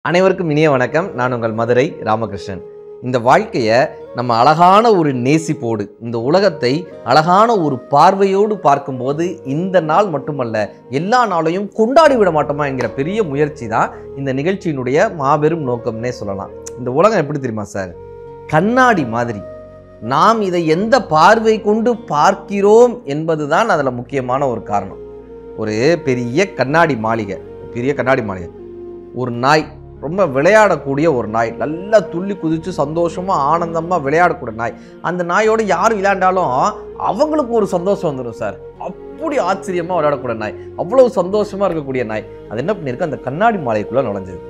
அனைவருக்கும் இனிய வணக்கம். நான் உங்கள் மதுரை ராமகிருஷ்ணன். இந்த வாழ்க்கையை நம்ம அழகான ஒரு நேசிப்போடு, இந்த உலகத்தை அழகான ஒரு பார்வையோடு பார்க்கும்போது இந்த நாள் மட்டுமல்ல, எல்லா நாளையும் கொண்டாடி விட மாட்டோமா என்கிற பெரிய முயற்சி தான் இந்த நிகழ்ச்சியினுடைய மாபெரும் நோக்கம்னே சொல்லலாம். இந்த உலகம் எப்படி தெரியுமா சார்? கண்ணாடி மாதிரி. நாம் இதை எந்த பார்வை கொண்டு பார்க்கிறோம் என்பது தான் அதில் முக்கியமான ஒரு காரணம். ஒரு பெரிய கண்ணாடி மாளிகை, ஒரு நாய், ரொம்ப விளையாடக்கூடிய ஒரு நாய், நல்லா துள்ளி குதித்து சந்தோஷமாக ஆனந்தமாக விளையாடக்கூடிய நாய். அந்த நாயோடு யார் விளையாண்டாலும் அவங்களுக்கு ஒரு சந்தோஷம் வந்துடும் சார். அப்படி ஆச்சரியமாக விளையாடக்கூடிய நாய், அவ்வளவு சந்தோஷமாக இருக்கக்கூடிய நாய். அது என்ன பண்ணியிருக்கு, அந்த கண்ணாடி மாளிகைக்குள்ளே நுழைஞ்சது.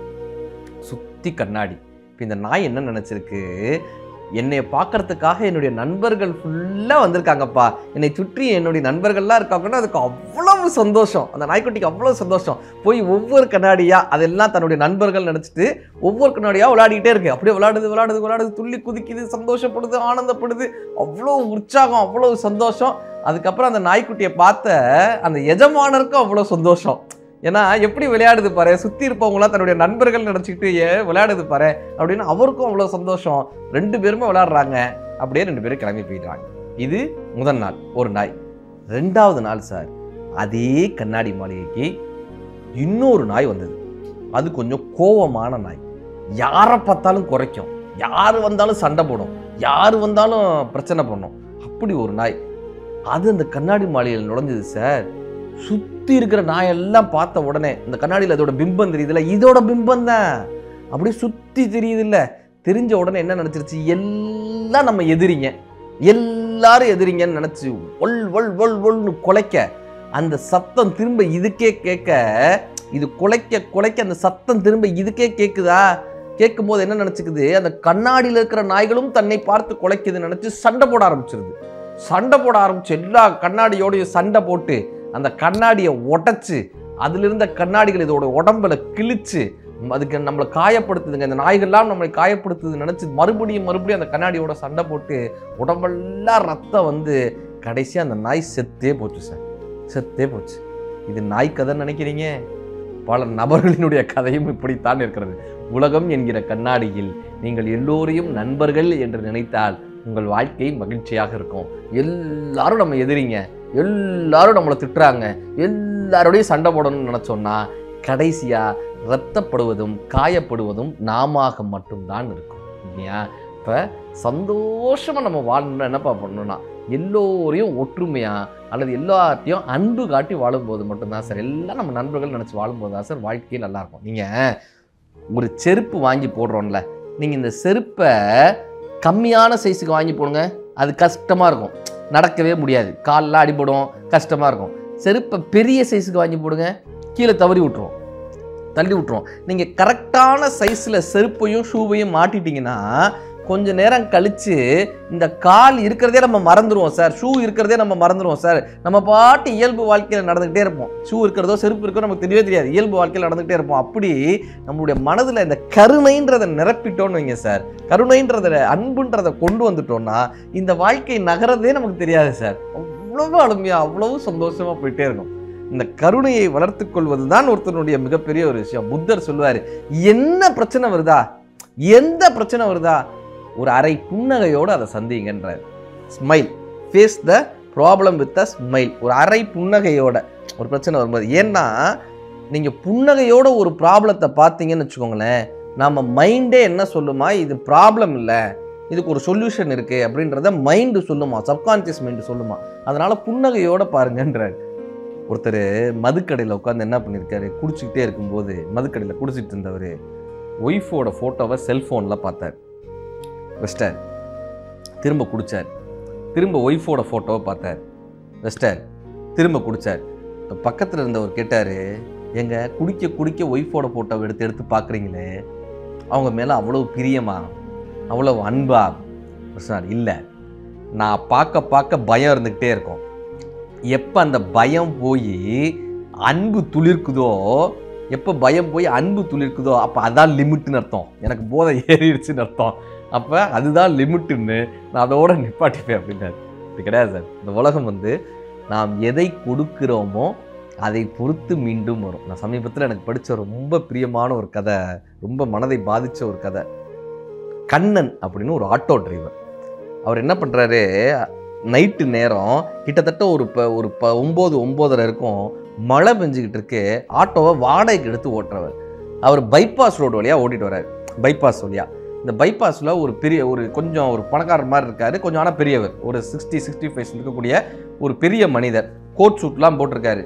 சுற்றி கண்ணாடி. இப்போ இந்த நாய் என்ன நினச்சிருக்கு, என்னை பார்க்கறதுக்காக என்னுடைய நண்பர்கள் ஃபுல்லாக வந்திருக்காங்கப்பா, என்னை சுற்றி என்னுடைய நண்பர்கள்லாம் இருக்காங்கன்னா அதுக்கு அவ்வளவு சந்தோஷம். அந்த நாய்க்குட்டிக்கு அவ்வளோ சந்தோஷம். போய் ஒவ்வொரு கண்ணாடியாக அதெல்லாம் தன்னுடைய நண்பர்கள் நினச்சிட்டு ஒவ்வொரு கண்ணாடியாக விளையாடிக்கிட்டே இருக்கு. அப்படியே விளையாடுது, துள்ளி குதிக்குது, சந்தோஷப்படுது, ஆனந்தப்படுது, அவ்வளோ உற்சாகம், அவ்வளோ சந்தோஷம். அதுக்கப்புறம் அந்த நாய்க்குட்டியை பார்த்த அந்த எஜமானருக்கும் அவ்வளோ சந்தோஷம். ஏன்னா எப்படி விளையாடுது பாரு, சுற்றி இருப்பவங்களாம் தன்னுடைய நண்பர்கள் நினச்சிக்கிட்டு விளையாடுது பாரு அப்படின்னு அவருக்கும் அவ்வளோ சந்தோஷம். ரெண்டு பேருமே விளையாடுறாங்க. அப்படியே ரெண்டு பேரும் கிளம்பி போயிடுறாங்க. இது முதல் நாள் ஒரு நாய். ரெண்டாவது நாள் சார், அதே கண்ணாடி மாளிகைக்கு இன்னொரு நாய் வந்தது. அது கொஞ்சம் கோவமான நாய். யாரை பார்த்தாலும் குறைக்கும், யார் வந்தாலும் சண்டை போடும், யார் வந்தாலும் பிரச்சனை பண்ணும். அப்படி ஒரு நாய். அது அந்த கண்ணாடி மாளிகையில் நுழைஞ்சது சார். சுற்றி இருக்கிற நாயெல்லாம் பார்த்த உடனே, இந்த கண்ணாடியில் அதோட பிம்பம் தெரியுதுல்ல, இதோட பிம்பம் தான் அப்படியே சுற்றி தெரியுது இல்லை. தெரிஞ்ச உடனே என்ன நினச்சிருச்சு, எல்லாம் நம்ம எதிரிங்க, எல்லாரும் எதிரிங்கன்னு நினச்சி ஒல் ஒல் ஒல் ஒல்னு குலைக்க, அந்த சத்தம் திரும்ப இதுக்கே கேட்க, இது குலைக்க குலைக்க அந்த சத்தம் திரும்ப இதுக்கே கேட்குதா. கேட்கும் போது என்ன நினச்சிக்குது, அந்த கண்ணாடியில் இருக்கிற நாய்களும் தன்னை பார்த்து குலைக்குதுன்னு நினச்சி சண்டை போட ஆரம்பிச்சிருது. சண்டை போட ஆரம்பிச்சு எல்லா கண்ணாடியோடையும் சண்டை போட்டு அந்த கண்ணாடியை உடைச்சு, அதில் இருந்த கண்ணாடிகள் இதோட உடம்புல கிழிச்சு அதுக்கு நம்மளை காயப்படுத்துதுங்க, இந்த நாய்கள்லாம் நம்மளை காயப்படுத்துதுன்னு நினச்சி மறுபடியும் அந்த கண்ணாடியோட சண்டை போட்டு உடம்பெல்லாம் ரத்தம் வந்து கடைசியாக அந்த நாய் செத்தே போச்சு சார். செத்தே போச்சு. இது நாய் கதைன்னு நினைக்கிறீங்க? பல நபர்களினுடைய கதையும் இப்படித்தான் இருக்கிறது. உலகம் என்கிற கண்ணாடியில் நீங்கள் எல்லோரையும் நண்பர்கள் என்று நினைத்தால் உங்கள் வாழ்க்கை மகிழ்ச்சியாக இருக்கும். எல்லாரும் நம்ம எதிரிங்க, எல்லாரும் நம்மளை திட்டுறாங்க, எல்லாரோடையும் சண்டை போடணும்னு நினச்சோன்னா கடைசியாக ரத்தப்படுவதும் காயப்படுவதும் நாமாக மட்டும்தான் இருக்கும் இல்லையா? இப்போ சந்தோஷமாக நம்ம வாழணும்னா என்னப்பா பண்ணணும்னா, எல்லோரையும் ஒற்றுமையாக அல்லது எல்லாத்தையும் அன்பு காட்டி வாழும்போது மட்டும்தான் சார். எல்லாம் நம்ம நண்பர்கள் நினச்சி வாழும்போது தான் சார் வாழ்க்கையில் நல்லாயிருக்கும். நீங்கள் ஒரு செருப்பு வாங்கி போடுறோம்ல, நீங்கள் இந்த செருப்பை கம்மியான சைஸுக்கு வாங்கி போடுங்க, அது கஷ்டமாக இருக்கும், நடக்கவே முடியாது, காலெலாம் அடிபடும், கஷ்டமாக இருக்கும். செருப்பை பெரிய சைஸுக்கு வாங்கி போடுங்க, கீழே தள்ளி விட்டுரும். நீங்கள் கரெக்டான சைஸில் செருப்பையும் ஷூவையும் மாட்டிட்டிங்கன்னா கொஞ்சம் நேரம் கழித்து இந்த கால் இருக்கிறதே நம்ம மறந்துடுவோம் சார், ஷூ இருக்கிறதே நம்ம மறந்துடுவோம் சார். நம்ம பாட்டு இயல்பு வாழ்க்கையில் நடந்துக்கிட்டே இருப்போம். ஷூ இருக்கிறதோ செருப்பு இருக்கிறதோ நமக்கு தெரியவே தெரியாது, இயல்பு வாழ்க்கையில் நடந்துக்கிட்டே இருப்போம். அப்படி நம்மளுடைய மனதில் இந்த கருணைன்றதை நிரப்பிட்டோன்னு வைங்க சார், கருணைன்றதை அன்புன்றதை கொண்டு வந்துட்டோம்னா இந்த வாழ்க்கை நகரதே நமக்கு தெரியாது சார். அவ்வளவு அருமையாக அவ்வளவு சந்தோஷமாக போயிட்டே இருக்கும். இந்த கருணையை வளர்த்து கொள்வது தான் ஒருத்தனுடைய மிகப்பெரிய ஒரு விஷயம். புத்தர் சொல்லுவார், என்ன பிரச்சனை வருதா, எந்த பிரச்சனை வருதா, ஒரு அரை புன்னகையோடு அதை சந்திங்கன்றார். Smile, face the problem with a smile. ஒரு அரை புன்னகையோட ஒரு பிரச்சனை வரும்போது, ஏன்னா நீங்கள் புன்னகையோட ஒரு ப்ராப்ளத்தை பார்த்தீங்கன்னு வச்சுக்கோங்களேன், நம்ம மைண்டே என்ன சொல்லுமா, இது ப்ராப்ளம் இல்லை, இதுக்கு ஒரு சொல்யூஷன் இருக்குது அப்படின்றத மைண்டு சொல்லுமா, சப்கான்ஷியஸ் மைண்டு சொல்லுமா. அதனால் புன்னகையோடு பாருங்கன்றார். ஒருத்தர் மதுக்கடையில் உட்காந்து என்ன பண்ணியிருக்காரு, குடிச்சிக்கிட்டே இருக்கும்போது மதுக்கடையில் குடிச்சிட்டு இருந்தவர் ஒய்ஃபோட ஃபோட்டோவை செல்ஃபோனில் பார்த்தார், வெஸ்டர். திரும்ப குடித்தார், திரும்ப ஒய்ஃபோட ஃபோட்டோவை பார்த்தார், வெஸ்டர். திரும்ப குடித்தார். இப்போ பக்கத்தில் இருந்தவர் கேட்டார், எங்க குடிக்க ஒய்ஃபோட ஃபோட்டோவை எடுத்து பார்க்குறீங்களே, அவங்க மேலே அவ்வளோ பிரியமா, அவ்வளோ அன்பா? சார் இல்லை, நான் பார்க்க பயம் இருந்துக்கிட்டே இருக்கும். எப்போ அந்த பயம் போய் அன்பு துளிர்க்குதோ, எப்போ பயம் போய் அன்பு துளிர்க்குதோ அப்போ அதான் லிமிட்டுன்னு அர்த்தம், எனக்கு போதை ஏறிடுச்சுன்னு அர்த்தம், அப்போ அதுதான் லிமிட்டுன்னு நான் அதோட நிப்பாட்டிப்பேன் அப்படின்னாரு. இது கிடையாது சார். இந்த உலகம் நாம் எதை கொடுக்கிறோமோ அதை பொறுத்து மீண்டும் வரும். நான் சமீபத்தில் எனக்கு படித்த ரொம்ப பிரியமான ஒரு கதை, ரொம்ப மனதை பாதித்த ஒரு கதை. கண்ணன் அப்படின்னு ஒரு ஆட்டோ டிரைவர். அவர் என்ன பண்ணுறாரு, நைட்டு நேரம் கிட்டத்தட்ட ஒரு 9:30 இருக்கும், மழை பெஞ்சிக்கிட்டு இருக்கு. ஆட்டோவை வாடகைக்கு எடுத்து ஓட்டுறவர். அவர் பைபாஸ் ரோடு வழியாக ஓட்டிட்டு வர்றாரு. பைபாஸ் வழியாக இந்த பைபாஸில் ஒரு கொஞ்சம் ஒரு பணக்காரர் மாதிரி இருக்காரு, கொஞ்சம் ஆனால் பெரியவர், ஒரு 60-65 இருக்கக்கூடிய ஒரு பெரிய மனிதர். கோட் சூட்லாம் போட்டிருக்காரு.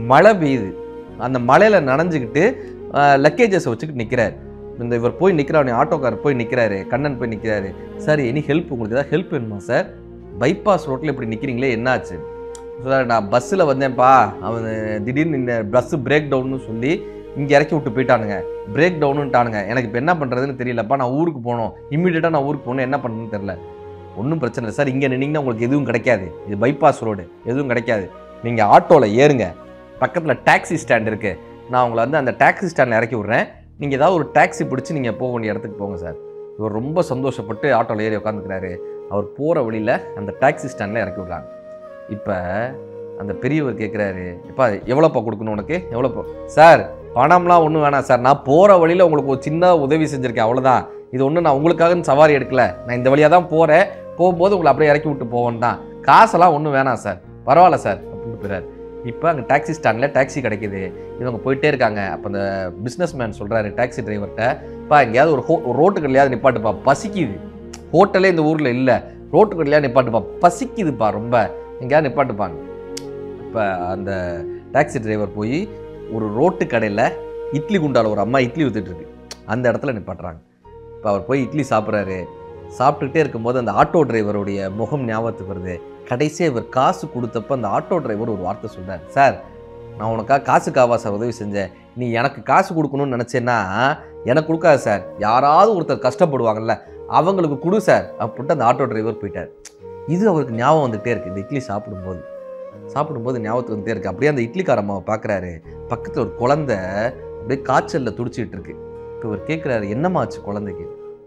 மழை பெய்யுது. அந்த மழையில் நனைஞ்சிக்கிட்டு லக்கேஜஸை வச்சுக்கிட்டு நிற்கிறார். இவர் போய் நிற்கிறாரு, ஆட்டோக்காரர் போய் நிற்கிறாரு, கண்ணன் போய் நிற்கிறாரு. சார் எனி ஹெல்ப், உங்களுக்கு ஏதாவது ஹெல்ப் வேணுமா சார்? பைபாஸ் ரோட்டில் இப்படி நிற்கிறீங்களே, என்னாச்சு? சார் நான் பஸ்ஸில் வந்தேன்ப்பா, அவன் திடீர்னு இந்த பஸ்ஸு பிரேக் டவுன்னு சொல்லி இங்கே இறக்கி விட்டு போயிட்டானுங்க, பிரேக் டவுனுட்டானுங்க. எனக்கு இப்போ என்ன பண்ணுறதுன்னு தெரியலப்பா, நான் ஊருக்கு போகணும், இம்மீடியட்டாக நான் ஊருக்கு போகணும், என்ன பண்ணுறதுன்னு தெரியல. ஒன்றும் பிரச்சனை இல்லை சார், இங்கே நின்னீங்கன்னா உங்களுக்கு எதுவும் கிடைக்காது, இது பைபாஸ் ரோடு, எதுவும் கிடைக்காது. நீங்கள் ஆட்டோவில் ஏறுங்க, பக்கத்தில் டாக்ஸி ஸ்டாண்ட் இருக்குது, நான் உங்களை வந்து அந்த டாக்ஸி ஸ்டாண்டில் இறக்கி விட்றேன், நீங்கள் ஏதாவது ஒரு டாக்ஸி பிடிச்சி நீங்கள் போக வேண்டிய இடத்துக்கு போங்க சார். இவர் ரொம்ப சந்தோஷப்பட்டு ஆட்டோவில் ஏறி உட்காந்துக்கிறாரு. அவர் போகிற வழியில் அந்த டாக்ஸி ஸ்டாண்டில் இறக்கி விட்றாங்க. இப்போ அந்த பெரியவர் கேட்குறாரு, எப்பா எவ்வளோப்பா கொடுக்கணும் உனக்கு, எவ்வளோப்பா? சார் பணம்லாம் ஒன்றும் வேணாம் சார், நான் போகிற வழியில் உங்களுக்கு ஒரு சின்ன உதவி செஞ்சுருக்கேன், அவ்வளோதான். இது ஒன்றும் நான் உங்களுக்காக சவாரி எடுக்கல, நான் இந்த வழியாக தான் போகிறேன், போகும்போது உங்களை அப்படியே இறக்கி விட்டு போவேன் தான், காசெல்லாம் ஒன்றும் வேணாம் சார், பரவாயில்ல சார் அப்படின்னு போயிறாரு. இப்போ அங்கே டாக்ஸி ஸ்டாண்டில் டாக்ஸி கிடைக்கிது. இவங்க போயிட்டே இருக்காங்க. அப்போ அந்த பிஸ்னஸ் மேன் சொல்கிறாரு டாக்ஸி டிரைவர்கிட்ட, இப்போ எங்கேயாவது ஒரு ரோட்டு கடையிலையாவது நிப்பாட்டுப்பா, பசிக்குது, ஹோட்டலே இந்த ஊரில் இல்லை, ரோட்டு கடையிலையாவது நிப்பாட்டுப்பா, பசிக்குதுப்பா ரொம்ப, எங்கேயாவது நிப்பாட்டுப்பாங்க. இப்போ அந்த டாக்ஸி டிரைவர் போய் ஒரு ரோட்டு கடையில் இட்லி குண்டால் ஒரு அம்மா இட்லி ஊற்றிட்டுருக்கு, அந்த இடத்துல நிப்பாட்டுறாங்க. இப்போ அவர் போய் இட்லி சாப்பிட்றாரு. சாப்பிட்டுக்கிட்டே இருக்கும்போது அந்த ஆட்டோ டிரைவருடைய முகம் ஞாபகத்துக்கு வருது. கடைசியாக இவர் காசு கொடுத்தப்போ அந்த ஆட்டோ டிரைவர் ஒரு வார்த்தை சொல்கிறார், சார் நான் உனக்காக காசுக்காவா சார் உதவி செஞ்சேன், நீ எனக்கு காசு கொடுக்கணும்னு நினச்சேன்னா எனக்கு கொடுக்காது சார், யாராவது ஒருத்தர் கஷ்டப்படுவாங்கல்ல அவங்களுக்கு கொடு சார் அப்படின்ட்டு அந்த ஆட்டோ டிரைவர் போயிட்டார். இது அவருக்கு ஞாபகம் வந்துகிட்டே இருக்குது. இந்த இட்லி சாப்பிடும்போது ஞாபகத்துக்கு வந்துட்டே இருக்குது. அப்படியே அந்த இட்லிக்கார அம்மாவை பார்க்குறாரு, பக்கத்தில் ஒரு குழந்தை அப்படியே காய்ச்சலில் துடிச்சிக்கிட்டு இருக்கு. இப்போ இவர் கேட்குறாரு, என்னமாச்சு குழந்தைக்கு?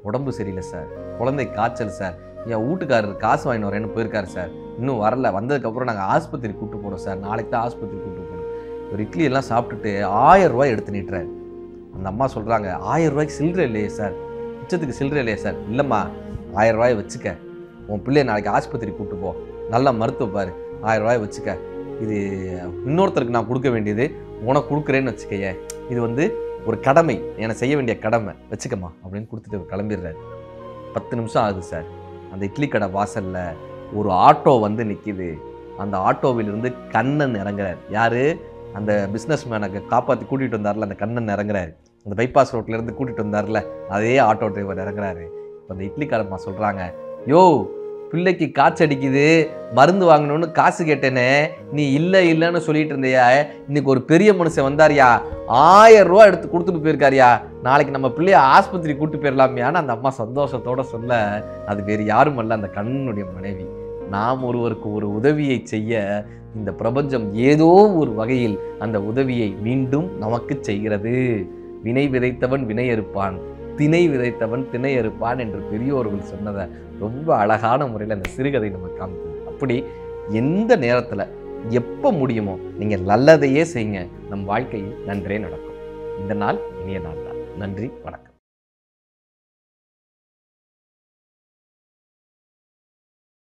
உடம்பு சரியில்லை சார், குழந்தை காய்ச்சல் சார், என் வீட்டுக்காரர் காசு வாங்கிட்டு வரேன்னு போயிருக்காரு சார், இன்னும் வரல, வந்ததுக்கப்புறம் நாங்கள் ஆஸ்பத்திரி கூப்பிட்டு போகிறோம் சார், நாளைக்கு தான் ஆஸ்பத்திரி கூப்பிட்டு போகிறோம். ஒரு இட்லி எல்லாம் சாப்பிட்டுட்டு 1000 ரூபாய் எடுத்து நீட்டுறாரு. அந்த அம்மா சொல்கிறாங்க, 1000 ரூபாய்க்கு சில்லறை இல்லையே சார், மிச்சத்துக்கு சில்லறை இல்லையே சார்? இல்லைம்மா 1000 ரூபாய் வச்சுக்க, உன் பிள்ளைய நாளைக்கு ஆஸ்பத்திரி கூப்பிட்டு போ, நல்லா மருத்துவ பாரு, 1000 ரூபாய் வச்சுக்க, இது இன்னொருத்தருக்கு நான் கொடுக்க வேண்டியது, உனக்கு கொடுக்குறேன்னு வச்சுக்கையே, இது வந்து ஒரு கடமை, என்னை செய்ய வேண்டிய கடமை, வச்சுக்கம்மா அப்படின்னு கொடுத்துட்டு கிளம்பிடுறாரு. 10 நிமிஷம் ஆகுது சார். அந்த இட்லி கடை வாசலில் ஒரு ஆட்டோ வந்து நிற்கிது. அந்த ஆட்டோவிலிருந்து கண்ணன் இறங்குறாரு. யார்? அந்த பிஸ்னஸ் மேனுக்கு காப்பாற்றி கூட்டிகிட்டு வந்தார்ல அந்த கண்ணன் இறங்குறாரு. அந்த பைபாஸ் ரோட்லேருந்து கூட்டிகிட்டு வந்தார்ல அதே ஆட்டோ டிரைவர் இறங்குறாரு. இப்போ அந்த இட்லிக்காரம்மா சொல்கிறாங்க, யோ பிள்ளைக்கு காய்ச்சடிக்குது, மருந்து வாங்கணும்னு காசு கேட்டேனே, நீ இல்லைன்னு சொல்லிட்டு இருந்தியா, இன்னைக்கு ஒரு பெரிய மனுஷன் வந்தாரியா, 1000 ரூபா எடுத்து கொடுத்துட்டு போயிருக்காரியா, நாளைக்கு நம்ம பிள்ளைய ஆஸ்பத்திரி கூப்பிட்டு போயிடலாமியான்னு அந்த அம்மா சந்தோஷத்தோட சொல்ல, அது வேறு யாரும் அல்ல, அந்த கண்ணனுடைய மனைவி. நாம் ஒருவருக்கு ஒரு உதவியை செய்ய இந்த பிரபஞ்சம் ஏதோ ஒரு வகையில் அந்த உதவியை மீண்டும் நமக்கு செய்கிறது. வினை விதைத்தவன் வினை அறுப்பான், திணை விதைத்தவன் திணை அறுப்பான் என்று பெரியோர்கள் சொன்னதை ரொம்ப அழகான முறையில் அந்த சிறுகதை நம்ம காமிக்குது. அப்படி எந்த நேரத்தில் எப்போ முடியுமோ நீங்கள் நல்லதையே செய்யுங்க, நம் வாழ்க்கையில் நன்றே நடக்கும். இந்த நாள் இனிய நாள் தான். நன்றி, வணக்கம்.